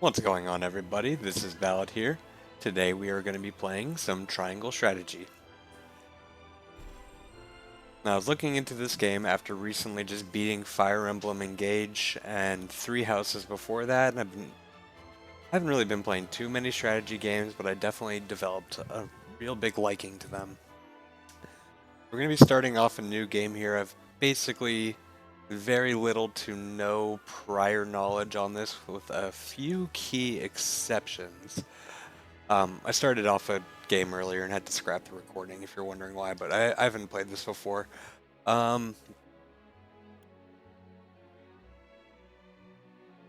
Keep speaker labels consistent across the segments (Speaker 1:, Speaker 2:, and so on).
Speaker 1: What's going on, everybody? This is Valid here. Today we are going to be playing some triangle strategy. Now, I was looking into this game after recently just beating Fire Emblem Engage and 3 houses before that, and haven't really been playing too many strategy games, but I definitely developed a real big liking to them. We're going to be starting off a new game here. I've basically very little to no prior knowledge on this, with a few key exceptions. I started off a game earlier and had to scrap the recording if you're wondering why, but I haven't played this before.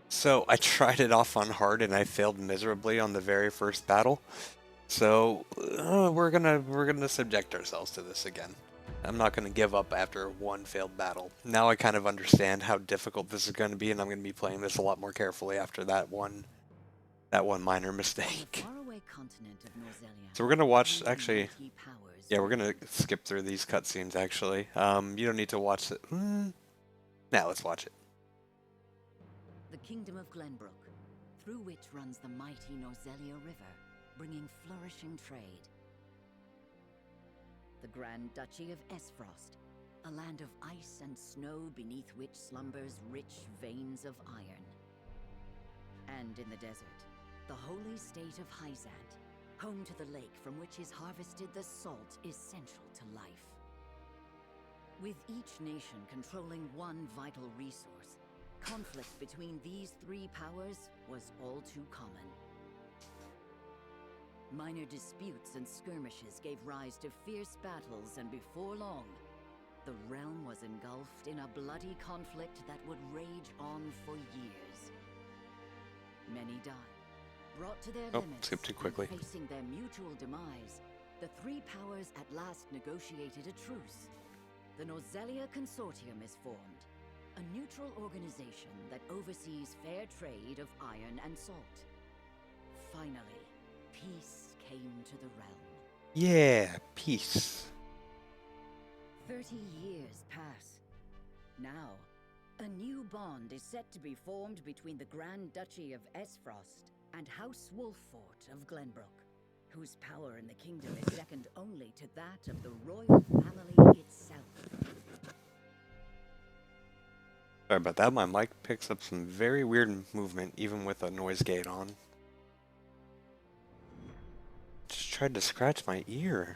Speaker 1: So I tried it off on hard and I failed miserably on the very first battle. So we're gonna subject ourselves to this again. I'm not gonna give up after one failed battle. Now I kind of understand how difficult this is going to be, and I'm going to be playing this a lot more carefully after that one minor mistake. So we're gonna watch actually. Yeah, we're gonna skip through these cutscenes actually. You don't need to watch it. Now let's watch it.
Speaker 2: The kingdom of Glenbrook, through which runs the mighty Norzelia River, bringing flourishing trade. The Grand Duchy of Esfrost, a land of ice and snow beneath which slumbers rich veins of iron. And in the desert, the holy state of Hyzant, home to the lake from which is harvested the salt essential to life. With each nation controlling one vital resource, conflict between these three powers was all too common. Minor disputes and skirmishes gave rise to fierce battles, and before long, the realm was engulfed in a bloody conflict that would rage on for years. Many died, brought to their limits,
Speaker 1: Skipped too quickly.
Speaker 2: and facing their mutual demise, the three powers at last negotiated a truce. The Norzelia Consortium is formed, a neutral organization that oversees fair trade of iron and salt. Finally, peace came to the realm.
Speaker 1: Yeah, peace.
Speaker 2: 30 years pass. Now, a new bond is set to be formed between the Grand Duchy of Esfrost and House Wolffort of Glenbrook, whose power in the kingdom is second only to that of the royal family itself.
Speaker 1: Sorry about that. My mic picks up some very weird movement, even with a noise gate on. Just tried to scratch my ear.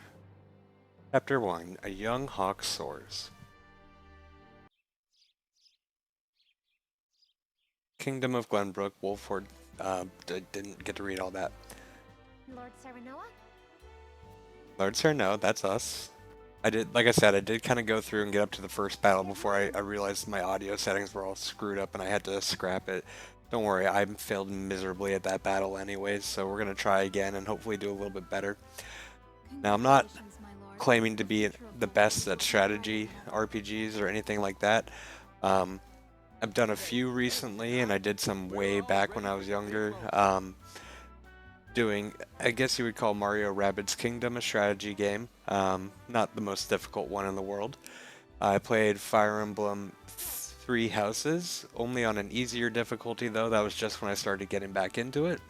Speaker 1: Chapter 1: A Young Hawk Soars. Kingdom of Glenbrook, Wolfford. Didn't get to read all that.
Speaker 3: Lord Serenoa?
Speaker 1: Lord Cerno, that's us. Like I said, I did kind of go through and get up to the first battle before I realized my audio settings were all screwed up and I had to scrap it. Don't worry, I failed miserably at that battle anyways, so we're going to try again and hopefully do a little bit better. Now, I'm not claiming to be the best at strategy RPGs or anything like that. I've done a few recently, and I did some way back when I was younger. Doing, I guess you would call Mario Rabbids Kingdom a strategy game. Not the most difficult one in the world. I played Fire Emblem 3 Houses, only on an easier difficulty though. That was just when I started getting back into it.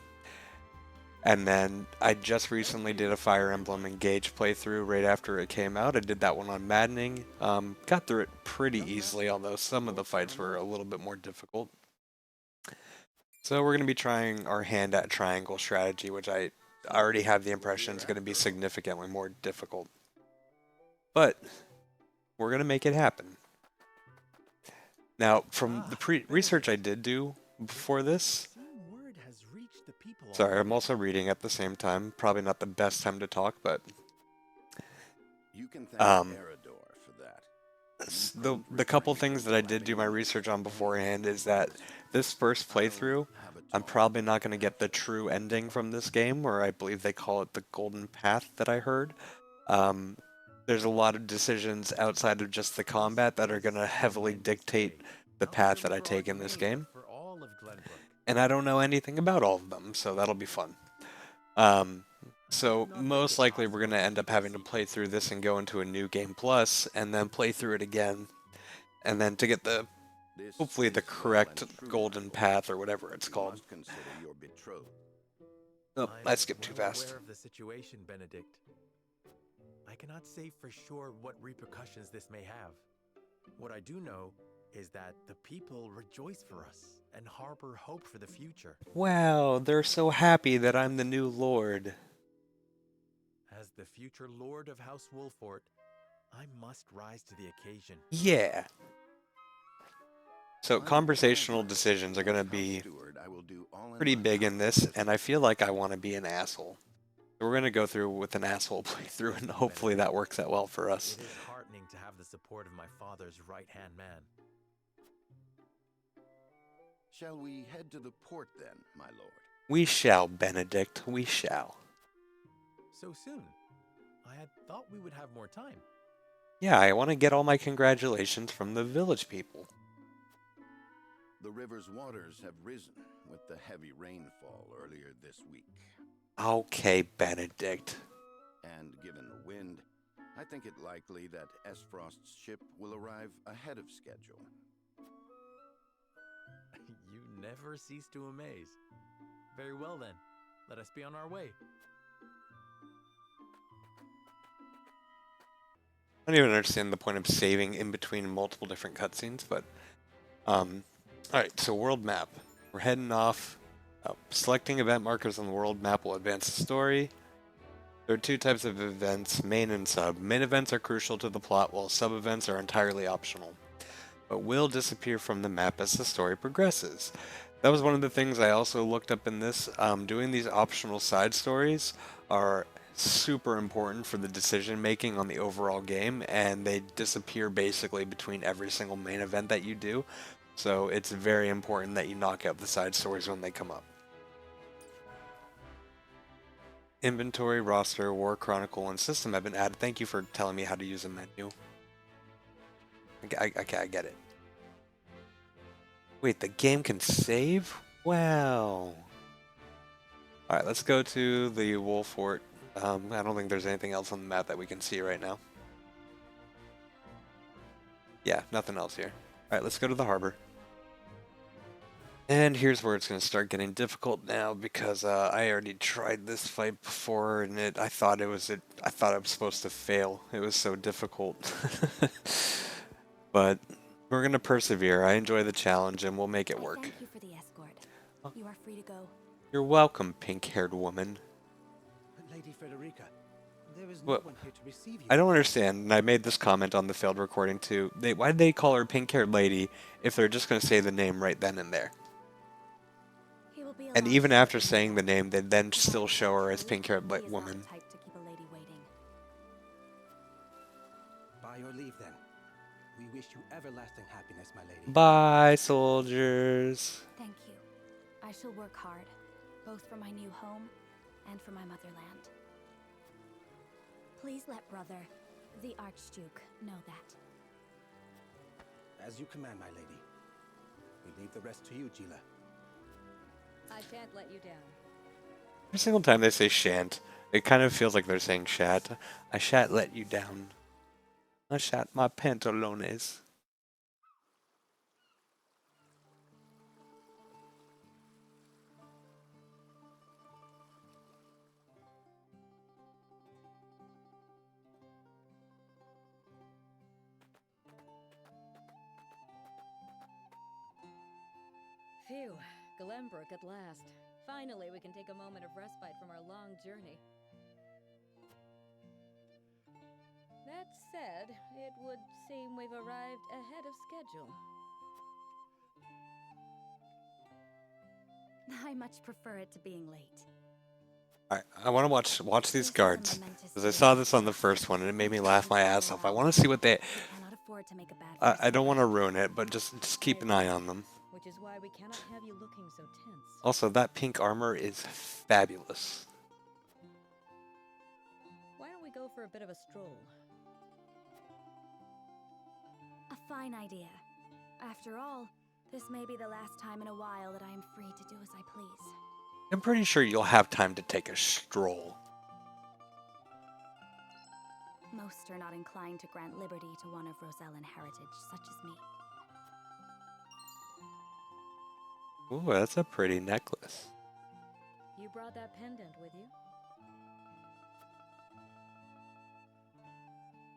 Speaker 1: And then I just recently did a Fire Emblem Engage playthrough right after it came out. I did that one on Maddening. Got through it pretty easily, although some of the fights were a little bit more difficult. So we're going to be trying our hand at triangle strategy, which I already have the impression is going to be significantly more difficult. But we're going to make it happen. Now, from the research I did do before this, sorry, I'm also reading at the same time. Probably not the best time to talk, but
Speaker 4: you can thank Eridor for that.
Speaker 1: the couple things that I did do my research on beforehand is that this first playthrough, I'm probably not going to get the true ending from this game, or I believe they call it the Golden Path that I heard. There's a lot of decisions outside of just the combat that are going to heavily dictate the path that I take in this game. And I don't know anything about all of them, so that'll be fun. So most likely we're going to end up having to play through this and go into a new game plus, and then play through it again. And then to get the
Speaker 4: This
Speaker 1: hopefully the
Speaker 4: is well and
Speaker 1: correct
Speaker 4: true,
Speaker 1: golden
Speaker 4: my lord.
Speaker 1: path or whatever it's
Speaker 4: You
Speaker 1: called.
Speaker 4: must consider your betrothed.
Speaker 1: Oh, I skipped too
Speaker 5: well
Speaker 1: fast.
Speaker 5: aware of the situation, Benedict. I cannot say for sure what repercussions this may have. What I do know is that the people rejoice for us and harbor hope for the future.
Speaker 1: Wow, they're so happy that I'm the new lord.
Speaker 5: As the future lord of House Wolfort, I must rise to the occasion.
Speaker 1: Yeah. So
Speaker 4: My
Speaker 1: conversational
Speaker 4: pleasure.
Speaker 1: decisions are
Speaker 4: As
Speaker 1: going to
Speaker 4: House
Speaker 1: be
Speaker 4: Steward, I will do all in
Speaker 1: pretty
Speaker 4: my
Speaker 1: big in
Speaker 4: power
Speaker 1: this,
Speaker 4: to
Speaker 1: and I
Speaker 4: assist
Speaker 1: feel
Speaker 4: you.
Speaker 1: like I want to be an asshole. So we're going to go through with an asshole playthrough, and hopefully that works out well for us.
Speaker 5: It is heartening to have the support of my father's right-hand man.
Speaker 4: Shall we head to the port then, my lord?
Speaker 1: We shall, Benedict, we shall.
Speaker 5: So soon? I had thought we would have more time.
Speaker 1: Yeah, I want to get all my congratulations from the village people.
Speaker 4: The river's waters have risen with the heavy rainfall earlier this week.
Speaker 1: Okay, Benedict.
Speaker 4: And given the wind, I think it likely that Esfrost's ship will arrive ahead of schedule.
Speaker 5: You never cease to amaze. Very well then, let us be on our way.
Speaker 1: I don't even understand the point of saving in between multiple different cutscenes, but alright, so world map. We're heading off. Selecting event markers on the world map will advance the story. There are two types of events, main and sub. Main events are crucial to the plot, while sub events are entirely optional, but will disappear from the map as the story progresses. That was one of the things I also looked up in this. Doing these optional side stories are super important for the decision making on the overall game, and they disappear basically between every single main event that you do. So it's very important that you knock out the side stories when they come up. Inventory, roster, War Chronicle, and system have been added. Thank you for telling me how to use a menu. Okay, I get it. Wait, the game can save? Wow. Alright, let's go to the Wolf Fort. I don't think there's anything else on the map that we can see right now. Yeah, nothing else here. Alright, let's go to the harbor. And here's where it's going to start getting difficult now, because I already tried this fight before, and I thought I was supposed to fail. It was so difficult. But we're going to persevere. I enjoy the challenge, and we'll make it work.
Speaker 3: Thank you for the escort. You are free to go.
Speaker 1: You're welcome, pink-haired woman.
Speaker 6: Lady Frederica, there is
Speaker 1: Well,
Speaker 6: no one here to receive you.
Speaker 1: I don't understand, and I made this comment on the failed recording too. Why did they call her pink-haired lady if they're just going to say the name right then and there?
Speaker 3: He will be
Speaker 1: And
Speaker 3: along
Speaker 1: even after
Speaker 3: shortly.
Speaker 1: saying the name, they then still show her as
Speaker 3: He
Speaker 1: pink-haired
Speaker 3: is not
Speaker 1: woman.
Speaker 3: the type to keep a lady waiting.
Speaker 6: By your leave, then. We wish you everlasting happiness, my lady.
Speaker 1: Bye, soldiers.
Speaker 3: Thank you. I shall work hard, both for my new home and for my motherland. Please let brother, the Archduke, know that.
Speaker 6: As you command, my lady. We leave the rest to you, Gila.
Speaker 2: I shan't let you down.
Speaker 1: Every single time they say shan't, it kind of feels like they're saying shat. I shan't let you down. I shat my pantalones.
Speaker 2: Phew, Glenbrook at last. Finally, we can take a moment of respite from our long journey. That said, it would seem we've arrived ahead of schedule.
Speaker 3: I much prefer it to being late.
Speaker 1: Alright, I want to watch these
Speaker 3: This is a
Speaker 1: guards.
Speaker 3: momentous
Speaker 1: Because I
Speaker 3: day.
Speaker 1: saw this on the first one and it made me laugh my ass off. I want to see what they...
Speaker 3: We cannot afford to make a bad
Speaker 1: I
Speaker 3: first
Speaker 1: don't want to
Speaker 3: impression.
Speaker 1: ruin it, but just keep an eye on them.
Speaker 2: Which is why we cannot have you looking so tense.
Speaker 1: Also, that pink armor is fabulous.
Speaker 2: Why don't we go for a bit of a stroll?
Speaker 3: A fine idea. After all, this may be the last time in a while that I am free to do as I please.
Speaker 1: I'm pretty sure you'll have time to take a stroll.
Speaker 3: Most are not inclined to grant liberty to one of Rosellan heritage, such as me.
Speaker 1: Ooh, that's a pretty necklace.
Speaker 7: You brought that pendant with you?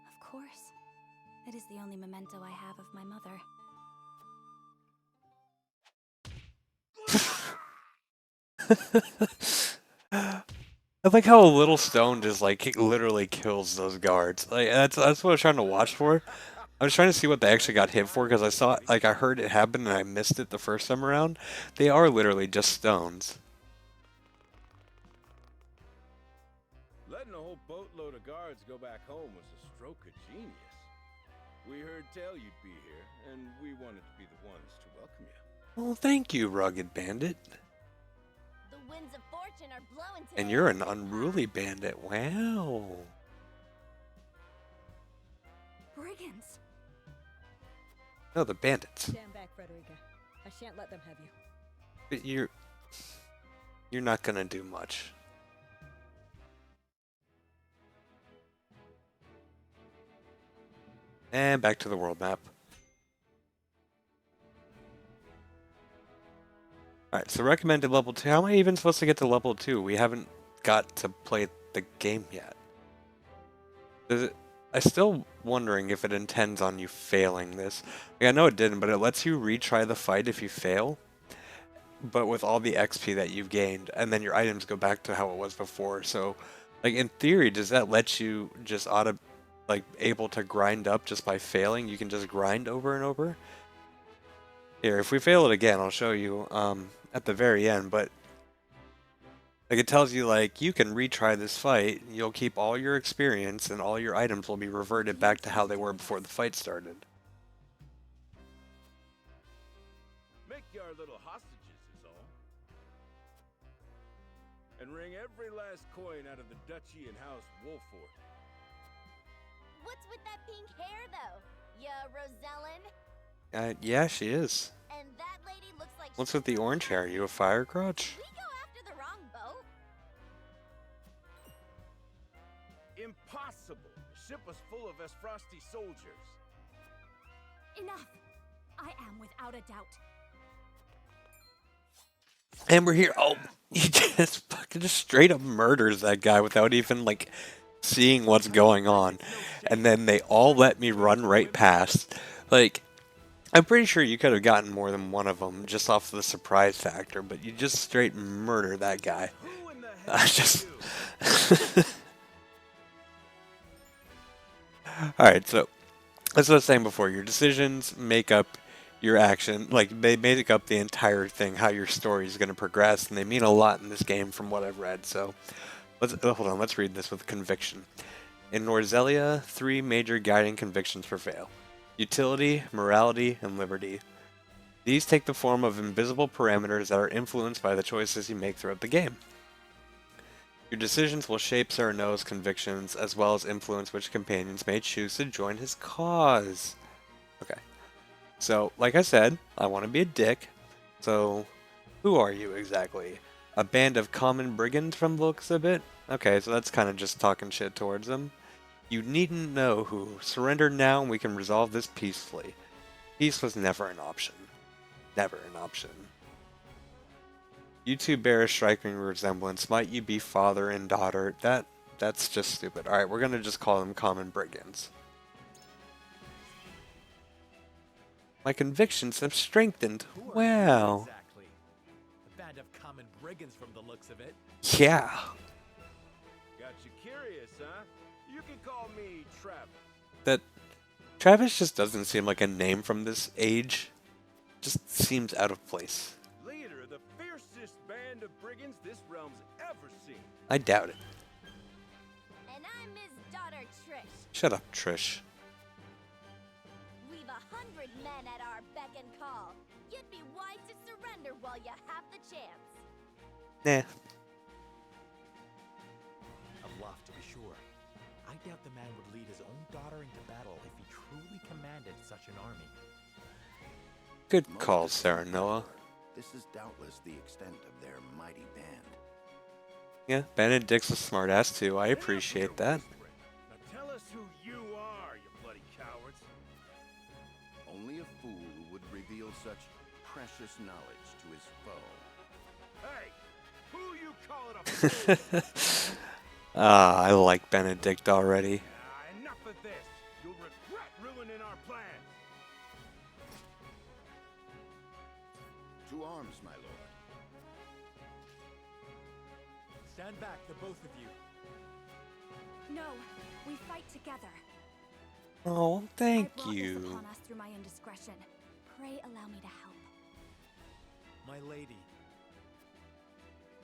Speaker 3: Of course. It is the only memento I have of my mother.
Speaker 1: I like how a little stone just like literally kills those guards. Like that's what I was trying to watch for. I was trying to see what they actually got hit for because I saw like I heard it happen and I missed it the first time around. They are literally just stones.
Speaker 8: Letting a whole boatload of guards go back home was a stroke of genius. We heard tell you'd be here, and we wanted to be the ones to welcome you.
Speaker 1: Well, thank you, rugged bandit.
Speaker 9: The winds of fortune are blowing today.
Speaker 1: And you're an unruly bandit. Wow.
Speaker 3: Brigands!
Speaker 1: No, the bandits.
Speaker 7: Stand back, Frederica. I shan't let them have you.
Speaker 1: But you're not gonna do much. And back to the world map. Alright, so recommended level 2. How am I even supposed to get to level 2? We haven't got to play the game yet. I'm still wondering if it intends on you failing this. Like, I know it didn't, but it lets you retry the fight if you fail. But with all the XP that you've gained, and then your items go back to how it was before. So, like, in theory, does that let you just able to grind up just by failing? You can just grind over and over? Here, if we fail it again, I'll show you at the very end, but like it tells you like you can retry this fight, you'll keep all your experience and all your items will be reverted back to how they were before the fight started.
Speaker 8: Make your little hostages is all. And wring every last coin out of the duchy and House Wolford.
Speaker 9: What's with that pink hair, though? Ya Rosellen?
Speaker 1: Yeah, she is.
Speaker 9: And that lady looks like
Speaker 1: What's
Speaker 9: she's
Speaker 1: with the
Speaker 9: from
Speaker 1: orange hair? Are you a fire crotch?
Speaker 9: We go after the wrong boat.
Speaker 8: Impossible! The ship was full of Esfrosti soldiers.
Speaker 3: Enough! I am without a doubt.
Speaker 1: And we're here. Oh, he just fucking just straight up murders that guy without even like seeing what's going on. And then they all let me run right past. Like, I'm pretty sure you could have gotten more than one of them just off the surprise factor, but you just straight murder that guy.
Speaker 8: Who in the
Speaker 1: I
Speaker 8: hell
Speaker 1: just...
Speaker 8: are you?
Speaker 1: Alright, so, as I was saying before, your decisions make up your action. Like, they make up the entire thing, how your story is going to progress, and they mean a lot in this game from what I've read, so... hold on, let's read this with conviction. In Norzelia, 3 major guiding convictions prevail. Utility, morality, and liberty. These take the form of invisible parameters that are influenced by the choices you make throughout the game. Your decisions will shape Serenoa's convictions, as well as influence which companions may choose to join his cause. Okay. So, like I said, I want to be a dick. So, who are you exactly? A band of common brigands from the looks of it? Okay, so that's kind of just talking shit towards them. You needn't know who. Surrender now and we can resolve this peacefully. Peace was never an option. Never an option. You two bear a striking resemblance. Might you be father and daughter? That's just stupid. Alright, we're gonna just call them common brigands. My convictions have strengthened.
Speaker 5: Who are you
Speaker 1: Wow.
Speaker 5: exactly? A band of common brigands from the looks of it.
Speaker 1: Yeah.
Speaker 8: Got you curious, huh? You can call me Travis.
Speaker 1: That Travis just doesn't seem like a name from this age. Just seems out of place.
Speaker 8: Leader of the fiercest band of brigands this realm's ever seen.
Speaker 1: I doubt it.
Speaker 9: And I'm his daughter, Trish.
Speaker 1: Shut up, Trish.
Speaker 9: We've 100 men at our beck and call. You'd be wise to surrender while you have the chance.
Speaker 1: Nah.
Speaker 5: A bluff, to be sure. I doubt the man would lead his own daughter into battle if he truly commanded such an army.
Speaker 1: Good
Speaker 4: Most
Speaker 1: call,
Speaker 4: assuredly,
Speaker 1: Serenoa.
Speaker 4: This is doubtless the extent of their mighty band.
Speaker 1: Yeah, Benedict's a smartass too. I appreciate that.
Speaker 8: Now tell us who you are, you bloody cowards.
Speaker 4: Only a fool would reveal such precious knowledge to his foe.
Speaker 8: Hey, who you calling a fool?
Speaker 1: Ah, I like Benedict already.
Speaker 8: Enough of this. You'll regret ruining our plans.
Speaker 4: To arms, my lord.
Speaker 5: Stand back, the both of you.
Speaker 3: No, we fight together.
Speaker 1: Oh,
Speaker 3: I
Speaker 1: thank
Speaker 3: brought this
Speaker 1: you.
Speaker 3: upon us through my indiscretion. Pray allow me to help.
Speaker 5: My lady,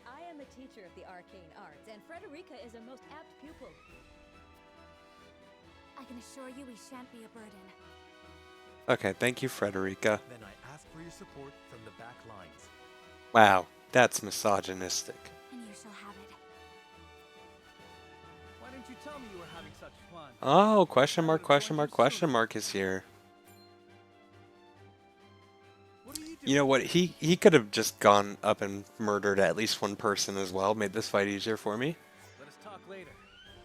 Speaker 7: I am a teacher of the arcane arts, and Frederica is a most apt pupil.
Speaker 3: I can assure you we shan't be a burden.
Speaker 1: Okay, thank you, Frederica.
Speaker 5: then I ask for your support from the back lines.
Speaker 1: Wow, that's misogynistic.
Speaker 3: And you shall have it.
Speaker 10: Why didn't you tell me you were having such fun?
Speaker 1: Oh, question mark, question mark, question mark is here.
Speaker 10: What are you doing?
Speaker 1: You know what? He could have just gone up and murdered at least one person as well. Made this fight easier for me.
Speaker 10: Let us talk later.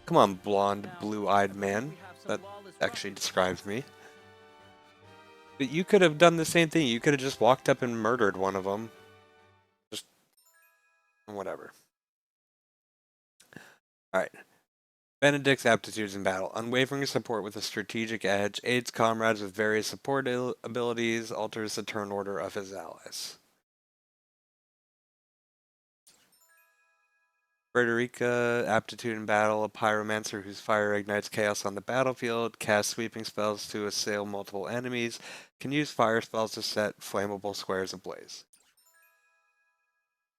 Speaker 1: Come on, blonde,
Speaker 10: Now,
Speaker 1: blue-eyed
Speaker 10: I believe
Speaker 1: man.
Speaker 10: we have some
Speaker 1: That
Speaker 10: lawless
Speaker 1: actually
Speaker 10: ruffians
Speaker 1: describes
Speaker 10: amongst
Speaker 1: me.
Speaker 10: us.
Speaker 1: But you could have done the same thing. You could have just walked up and murdered one of them. Just whatever. All right. Benedict's aptitudes in battle. Unwavering support with a strategic edge, aids comrades with various support abilities, alters the turn order of his allies. Frederica, aptitude in battle, a pyromancer whose fire ignites chaos on the battlefield, casts sweeping spells to assail multiple enemies, can use fire spells to set flammable squares ablaze.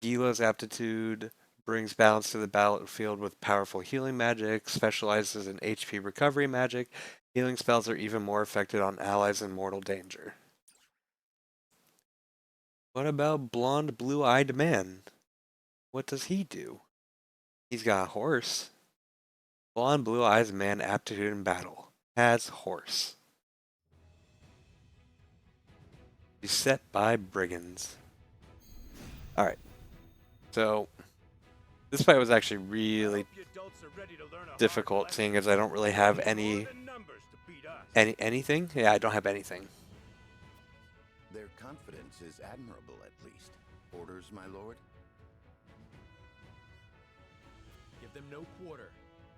Speaker 1: Gila's aptitude brings balance to the battlefield with powerful healing magic, specializes in HP recovery magic. Healing spells are even more effective on allies in mortal danger. What about blonde, blue-eyed man? What does he do? He's got a horse. Blonde, blue-eyed man, aptitude in battle. Has horse. He's set by brigands. Alright. So, this fight was actually really difficult, seeing as I don't really have anything. Yeah, I don't have anything.
Speaker 4: Their confidence is admirable, at least. Orders, my lord?
Speaker 5: Give them no quarter.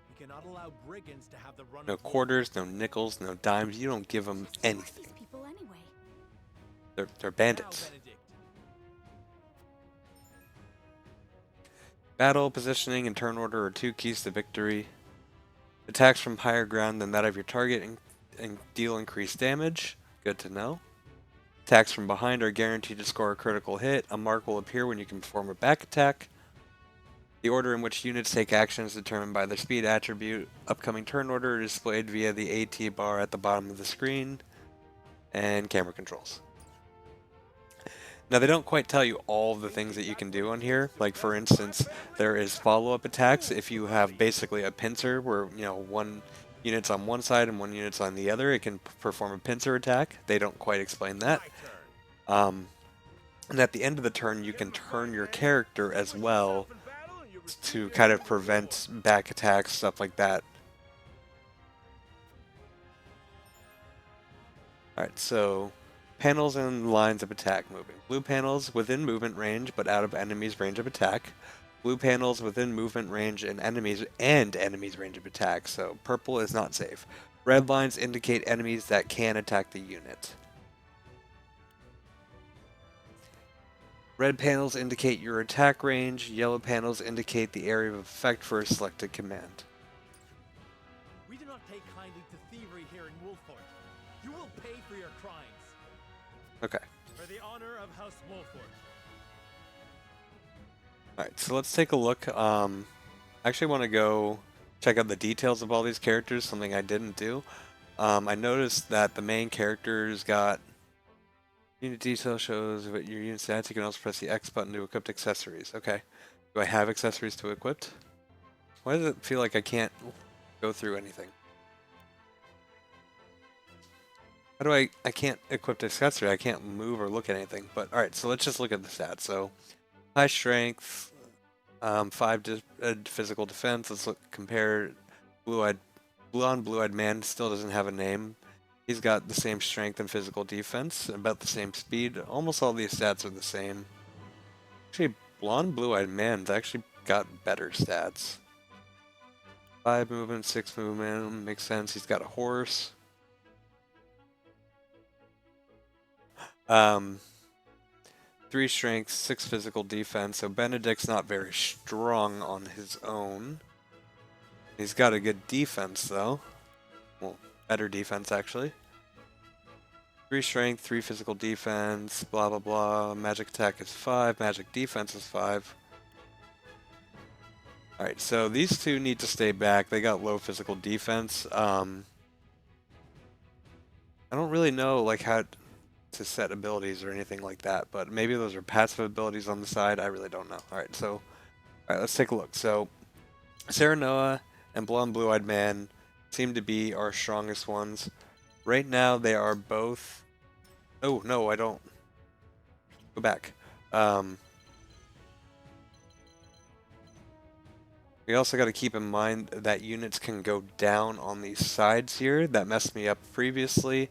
Speaker 5: We cannot allow brigands to have the run
Speaker 1: No
Speaker 5: of
Speaker 1: quarters, no nickels, no dimes. You don't give them
Speaker 3: Who are
Speaker 1: anything.
Speaker 3: these people anyway?
Speaker 1: They're bandits.
Speaker 5: Now, Benedict.
Speaker 1: Battle, positioning, and turn order are two keys to victory. Attacks from higher ground than that of your target and deal increased damage. Good to know. Attacks from behind are guaranteed to score a critical hit. A mark will appear when you can perform a back attack. The order in which units take action is determined by their speed attribute. Upcoming turn order is displayed via the AT bar at the bottom of the screen. And camera controls. Now, they don't quite tell you all of the things that you can do on here. Like, for instance, there is follow-up attacks. If you have basically a pincer where, you know, one unit's on one side and one unit's on the other, it can perform a pincer attack. They don't quite explain that. And at the end of the turn, you can turn your character as well to kind of prevent back attacks, stuff like that. Alright, so panels and lines of attack moving. Blue panels within movement range but out of enemies' range of attack. Blue panels within movement range and enemies range of attack, so purple is not safe. Red lines indicate enemies that can attack the unit. Red panels indicate your attack range, yellow panels indicate the area of effect for a selected command.
Speaker 5: We do not take kindly to thievery here in Wolfort. You will pay for your crimes.
Speaker 1: Okay.
Speaker 5: For the honor of House Wolfort.
Speaker 1: Alright, so let's take a look. I actually want to go check out the details of all these characters, something I didn't do. I noticed that the main characters got unit detail shows what your unit stats. You can also press the X button to equip accessories. Okay. Do I have accessories to equip? Why does it feel like I can't go through anything? How do I can't equip accessory? I can't move or look at anything. But alright, so let's just look at the stats. So, high strength, 5 physical defense. Let's compare blue-eyed man still doesn't have a name. He's got the same strength and physical defense, about the same speed. Almost all these stats are the same. Actually, blonde blue-eyed man's actually got better stats. 5 movement, 6 movement, makes sense. He's got a horse. 3 strength, 6 physical defense. So Benedict's not very strong on his own. He's got a good defense though. Well, better defense actually. 3 strength, 3 physical defense, blah blah blah. Magic attack is 5, magic defense is 5. Alright, so these two need to stay back. They got low physical defense. I don't really know like how to set abilities or anything like that, but maybe those are passive abilities on the side. I really don't know. Alright, so let's take a look. So Serenoa and Blonde Blue-Eyed Man seem to be our strongest ones. Right now they are both... Oh, no, I don't. Go back. We also got to keep in mind that units can go down on these sides here. That messed me up previously.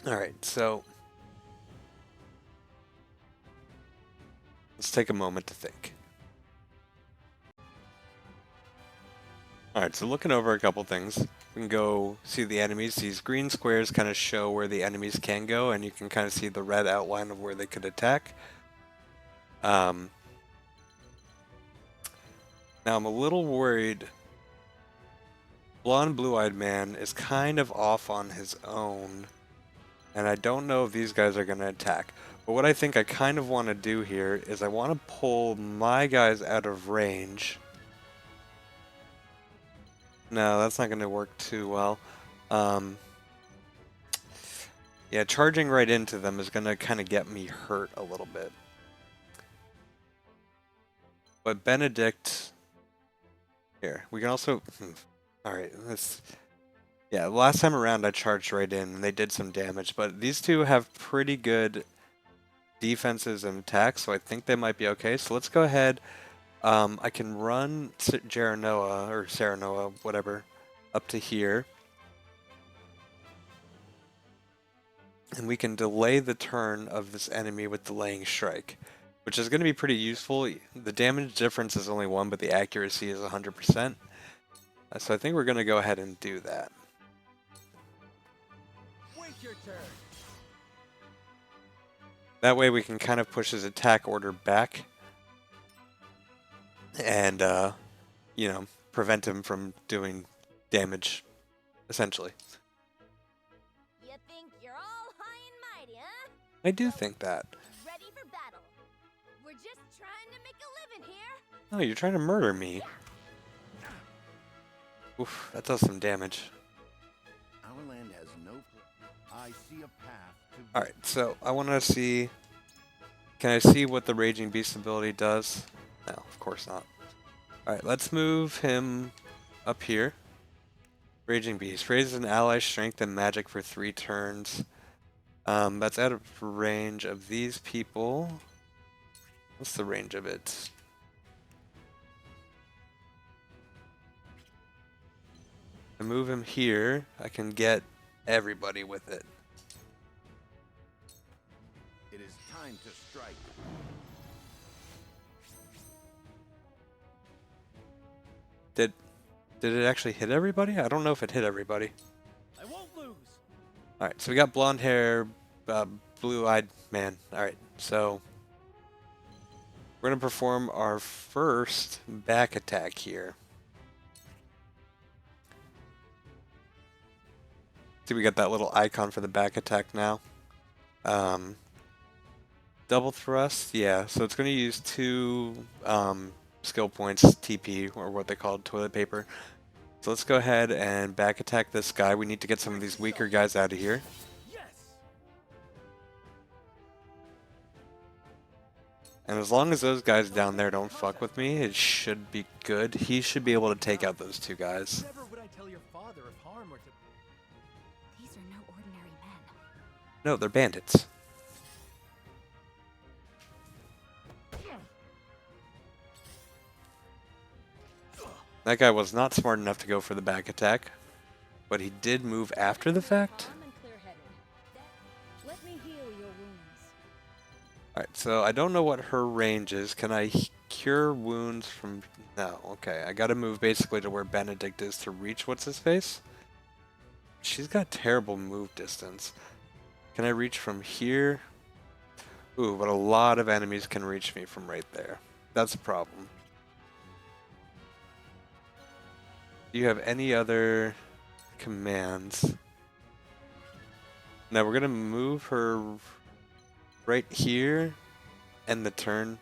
Speaker 1: Alright, so let's take a moment to think. Alright, so looking over a couple things, we can go see the enemies. These green squares kind of show where the enemies can go, and you can kind of see the red outline of where they could attack. Now I'm a little worried. Blonde Blue-Eyed Man is kind of off on his own, and I don't know if these guys are going to attack. But what I think I kind of want to do here is I want to pull my guys out of range. No, that's not going to work too well. Yeah, charging right into them is going to kind of get me hurt a little bit. But Benedict... Here, we can also... Alright, let's... Yeah, last time around I charged right in and they did some damage, but these two have pretty good defenses and attacks, so I think they might be okay. So let's go ahead. I can run Serenoa, or Serenoa, whatever, up to here. And we can delay the turn of this enemy with delaying strike, which is going to be pretty useful. The damage difference is only 1, but the accuracy is 100%. So I think we're going to go ahead and do that.
Speaker 10: Wait your turn.
Speaker 1: That way we can kind of push his attack order back and, you know, prevent him from doing damage, essentially.
Speaker 9: You think you're all high and mighty, huh?
Speaker 1: I do think that.
Speaker 9: Ready for battle. We're just trying to make a living here.
Speaker 1: Oh, you're trying to murder me. Oof, that does some damage.
Speaker 4: Our land has no... I see a path to...
Speaker 1: Alright, so I want to see... Can I see what the Raging Beast ability does? No, of course not. Alright, let's move him up here. Raging Beast. Raises an ally's strength and magic for 3 turns. That's out of range of these people. What's the range of it? To move him here, I can get everybody with it.
Speaker 4: It is time to strike.
Speaker 1: Did it actually hit everybody? I don't know if it hit everybody.
Speaker 10: I won't lose.
Speaker 1: Alright, so we got blonde hair, blue-eyed man. Alright, so we're going to perform our first back attack here. See, we got that little icon for the back attack now. Double thrust, yeah, so it's going to use 2 skill points, TP, or what they call toilet paper. So let's go ahead and back attack this guy. We need to get some of these weaker guys out of here.
Speaker 10: Yes.
Speaker 1: And as long as those guys down there don't fuck with me, it should be good. He should be able to take out those 2 guys.
Speaker 10: Never would I tell your father if harm were to...
Speaker 3: These are no ordinary men.
Speaker 1: No, they're bandits. That guy was not smart enough to go for the back attack, but he did move after the fact.
Speaker 7: Calm and clear-headed.
Speaker 1: Alright, so I don't know what her range is. Can I cure wounds from... No, okay. I gotta move basically to where Benedict is to reach what's-his-face. She's got terrible move distance. Can I reach from here? Ooh, but a lot of enemies can reach me from right there. That's a problem. Do you have any other commands? Now we're gonna move her right here, end the turn.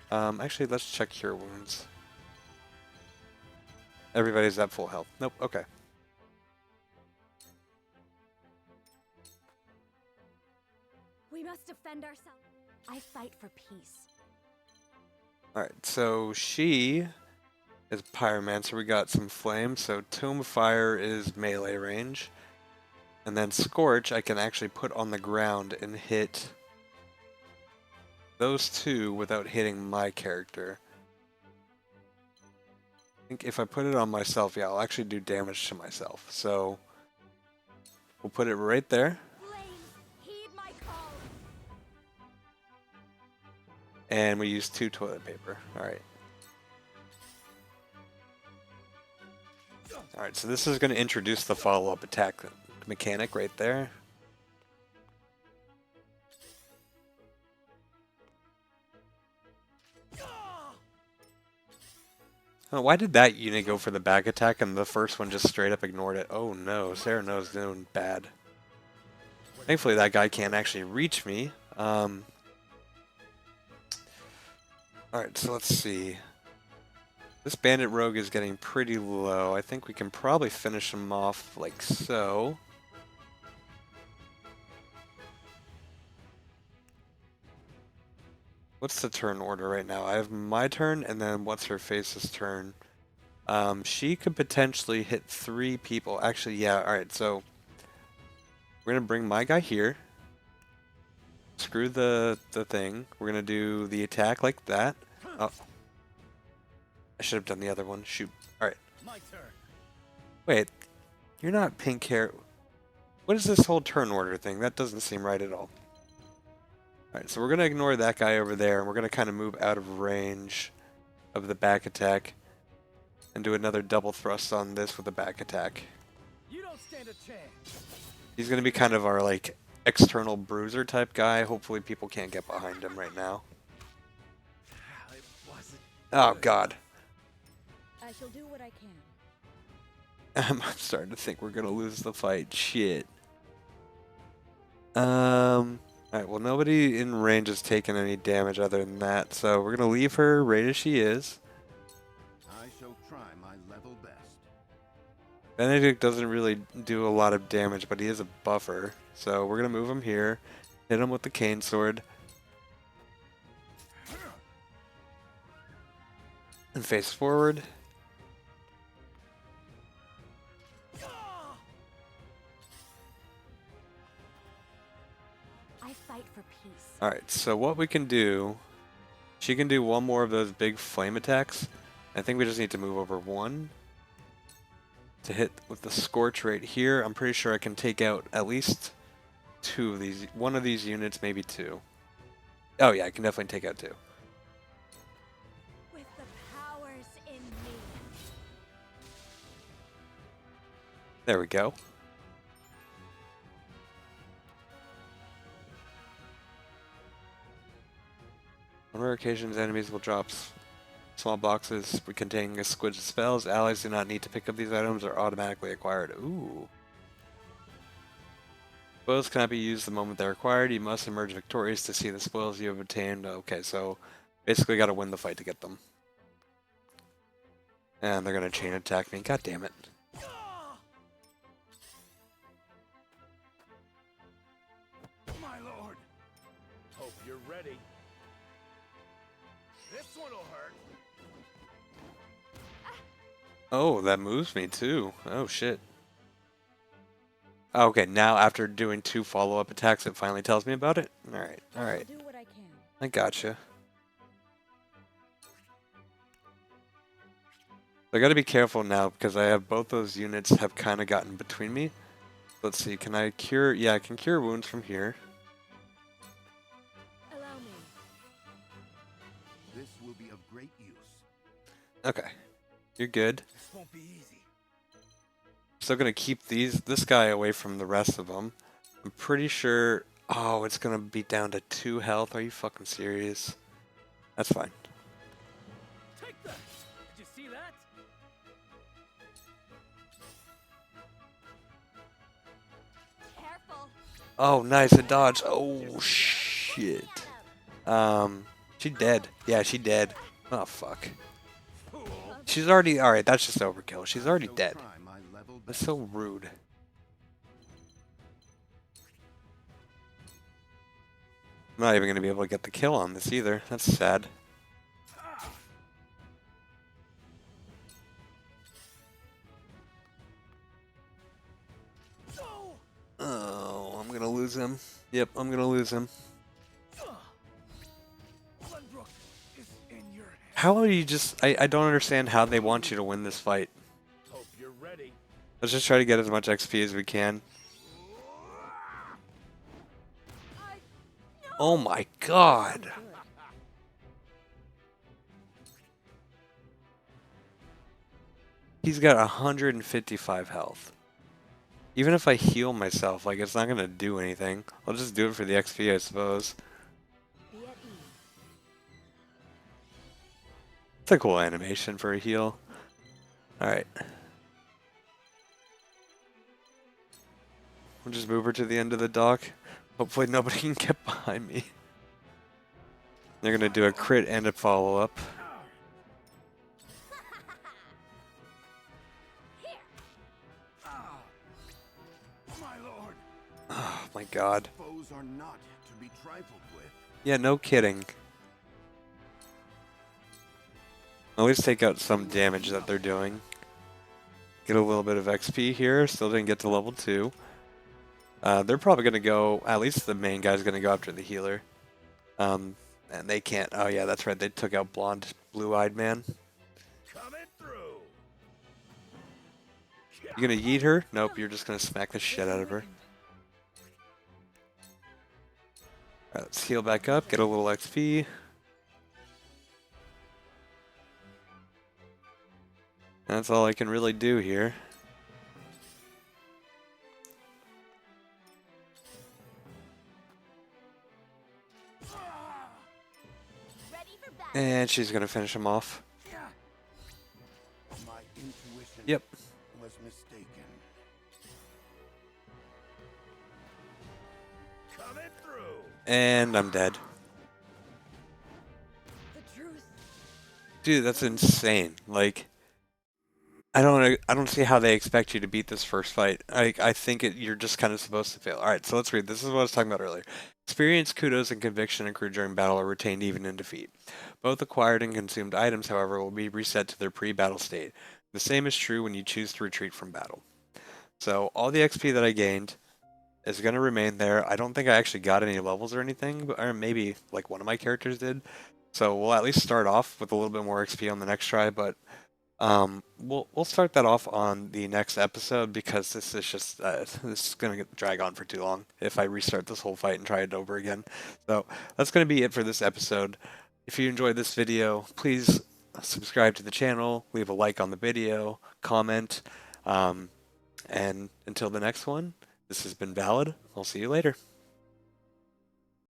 Speaker 1: Actually, let's check cure wounds. Everybody's at full health. Nope, okay.
Speaker 3: We must defend ourselves. I fight for peace.
Speaker 1: Alright, so she is Pyromancer. We got some flames, so Tomb of Fire is melee range. And then Scorch I can actually put on the ground and hit those two without hitting my character. I think if I put it on myself, yeah, I'll actually do damage to myself. So we'll put it right there.
Speaker 9: Heed my call.
Speaker 1: And we use 2 toilet paper. Alright. Alright, so this is going to introduce the follow-up attack mechanic right there. Oh, why did that unit go for the back attack and the first one just straight up ignored it? Oh no, Cyrano's doing bad. Thankfully that guy can't actually reach me. Alright, so let's see. This bandit rogue is getting pretty low. I think we can probably finish him off like so. What's the turn order right now? I have my turn, and then what's her face's turn? She could potentially hit 3 people. Actually, yeah, alright, so we're gonna bring my guy here. Screw the thing. We're gonna do the attack like that. Oh. I should have done the other one. Shoot. Alright.
Speaker 10: My turn.
Speaker 1: Wait. You're not pink hair. What is this whole turn order thing? That doesn't seem right at all. Alright, so we're going to ignore that guy over there, and we're going to kind of move out of range of the back attack and do another double thrust on this with a back attack.
Speaker 10: You don't stand a chance.
Speaker 1: He's going to be kind of our, like, external bruiser type guy. Hopefully people can't get behind him right now.
Speaker 10: It wasn't
Speaker 1: Oh, God.
Speaker 7: I shall do what I can.
Speaker 1: I'm starting to think we're going to lose the fight. Shit. Alright, well, nobody in range has taken any damage other than that, so we're going to leave her right as she is.
Speaker 4: I shall try my level best.
Speaker 1: Benedict doesn't really do a lot of damage, but he is a buffer, so we're going to move him here, hit him with the cane sword, and face forward.
Speaker 3: I fight for peace.
Speaker 1: Alright, so what we can do, she can do one more of those big flame attacks. I think we just need to move over 1 to hit with the Scorch right here. I'm pretty sure I can take out at least 2 of these, one of these units, maybe 2. Oh yeah, I can definitely take out 2.
Speaker 9: With the powers in me.
Speaker 1: There we go. On rare occasions, enemies will drop small boxes containing exquisite spells. Allies do not need to pick up these items or automatically acquired. Ooh. Spoils cannot be used the moment they're acquired. You must emerge victorious to see the spoils you have obtained. Okay, so basically got to win the fight to get them. And they're going to chain attack me. God damn it.
Speaker 10: my lord. Hope you're ready. This one'll hurt.
Speaker 1: Oh, that moves me too. Oh, shit. Okay, now after doing 2 follow-up attacks, it finally tells me about it? Alright, alright.
Speaker 7: I'll do what I can.
Speaker 1: I gotcha. I gotta be careful now because I have both those units have kind of gotten between me. Let's see, can I cure? Yeah, I can cure wounds from here.
Speaker 7: Allow me.
Speaker 4: will be of great use.
Speaker 1: Okay. You're good.
Speaker 10: This won't be easy.
Speaker 1: Still gonna keep this guy away from the rest of them. I'm pretty sure. Oh, it's gonna be down to 2 health. Are you fucking serious? That's fine.
Speaker 10: Take that! Did you see that?
Speaker 9: Careful.
Speaker 1: Oh, nice, a dodge. Oh shit. She dead. Yeah, she dead. Oh fuck. She's already alright. That's just overkill. She's already dead. That's so rude. I'm not even gonna be able to get the kill on this either. That's sad. Oh, I'm gonna lose him. Yep, I'm gonna lose him. How are you just... I don't understand how they want you to win this fight.
Speaker 10: Hope you're ready.
Speaker 1: Let's just try to get as much XP as we can. Oh my god! He's got 155 health. Even if I heal myself, like, it's not gonna do anything. I'll just do it for the XP, I suppose. It's a cool animation for a heal. Alright. We'll just move her to the end of the dock. Hopefully nobody can get behind me. They're gonna do a crit and a follow-up. Oh my god.
Speaker 4: Foes are not to be trifled with.
Speaker 1: Yeah, no kidding. At least take out some damage that they're doing. Get a little bit of XP here. Still didn't get to level 2. They're probably going to go, at least the main guy's going to go after the healer. And they can't. Oh yeah, that's right. They took out blonde, blue-eyed man.
Speaker 10: Coming through.
Speaker 1: You going to yeet her? Nope, you're just going to smack the shit out of her. Alright, let's heal back up, get a little XP. That's all I can really do here. And she's gonna finish him off.
Speaker 4: My intuition
Speaker 1: Yep.
Speaker 4: was mistaken.
Speaker 10: Coming through.
Speaker 1: And I'm dead.
Speaker 7: The truth.
Speaker 1: Dude, that's insane. Like, I don't see how they expect you to beat this first fight. I think you're just kind of supposed to fail. All right, so let's read. This is what I was talking about earlier. Experience, kudos, and conviction accrued during battle are retained even in defeat. Both acquired and consumed items, however, will be reset to their pre-battle state. The same is true when you choose to retreat from battle. So all the XP that I gained is going to remain there. I don't think I actually got any levels or anything, or maybe like one of my characters did. So we'll at least start off with a little bit more XP on the next try, but we'll start that off on the next episode because this is just this is gonna drag on for too long if I restart this whole fight and try it over again. So that's gonna be it for this episode. If you enjoyed this video, please subscribe to the channel, leave a like on the video, comment, and until the next one, this has been Valid. I'll see you later.